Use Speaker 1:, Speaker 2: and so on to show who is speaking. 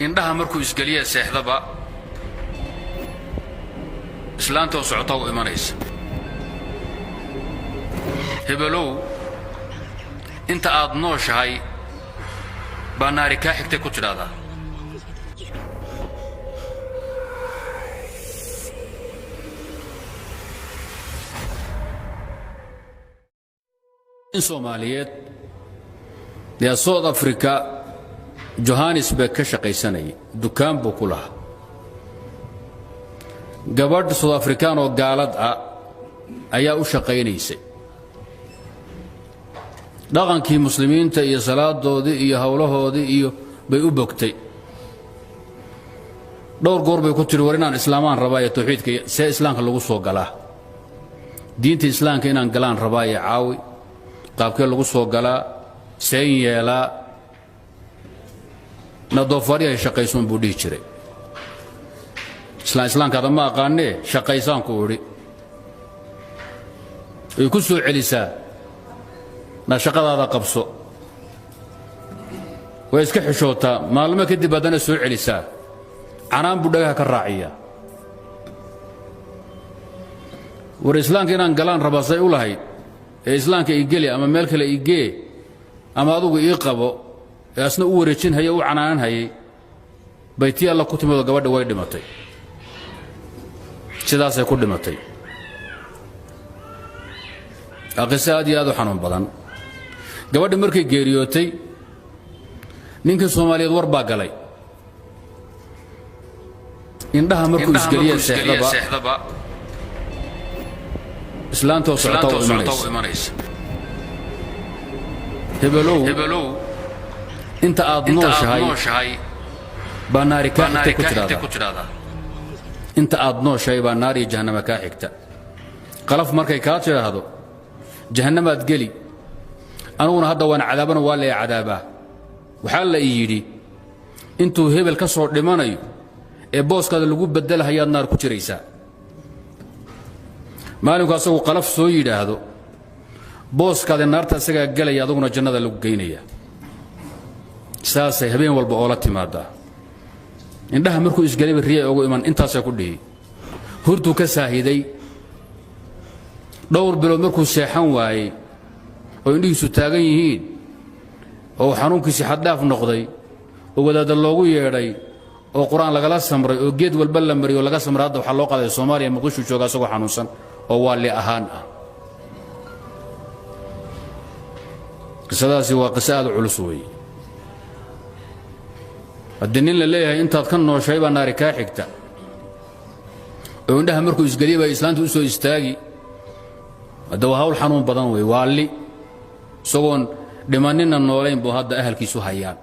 Speaker 1: indhaha markuu isgaliya seexdaba islaanta oo socota u imanaysa hebelow inta aad nooshahay baa naari kaa xigtay ku tidhaahdaa in Soomaaliyeed dee South Africa Johannesburg ka shaqaysanay dukaan buu ku lahaa gabadh South African oo gaalad ah ayaa u shaqaynaysay dhaqankii muslimiinta iyo salaadoodii iyo hawlahoodii iyo bay u bogtay dhowr goor bay ku tiri war inaan islaamaan rabaa ee tawxiidka see islaamka lagu soo galaa diinta islaamka inaan galaan rabaa ee caawi qaabkee lagu soo galaa seen yeelaa nadoofaari ay shaqaysoon buu dhihi jiray islaamkaada ma aqaanee shaqaysaan ku idhi ay ku soo celisaa na shaqadaada qabso way iska xishootaa maalmo kadib haddana soo celisaa canaan buu dhagaha ka raaciyaa war islaamka inaan galaan rabaa say u lahayd ee islaamka ii geli ama meel kale ii gee ama adugu ii qabo ee asna u wareejin haya u canaanan hayay baytii alla ku timid gabadha way dhimatay sidaasay ku dhimatay aqisa aad iyo aad u xanuun badan gabadha markay geeriyootay ninkii Soomaaliyeed war baa galay indhaha markuu isgaliya seexdaba islaanta oo socota u imanaysa hebelow inta aad nooshahay baa naari kaa xigtay ku tidhaahdaa inta aad nooshahay baa naari jahannama kaa xigta qalaf markay kaa tidhaahdo jahannamaad geli anuguna hadda waan cadaabana waa lee cadaabaa waxaa la ii yidhi intuu hebel ka soo dhimanayo ee booskaada lagu bedelahayaad naar ku jiraysaa maalinku asagu qalaf soo yidhaahdo booskaada naarta isagaa gelaya aduguna jannada lagu geynaya saasay habeen walba oo la timaadaa indhaha markuu isgaliba riya ugu iman intaasay ku dhihi hurtuu ka saahiday dhowr bilood markuu seexan waayey oo indhihiisu taagan yihiin oo xanuunkiisii xaddhaaf noqday oo wadaadda loogu yeedhay oo qur-aan lagala samray oo geed walba la mariyo laga samray hadda waxaa loo qaaday Soomaaliya Muqdisho jooga asagoo xanuunsan oo waali ahaan ah qisadaasi waa qiso aad u culus weeye haddii nin la leeyahay intaad ka nooshahay baa naari kaa xigta oo indhaha markuu isgaliya baa islaanta u soo istaagi hadda waa hawl xanuun badan weeye waali isagoon dhimanina noolayn buu hadda ahalkiisu hayaan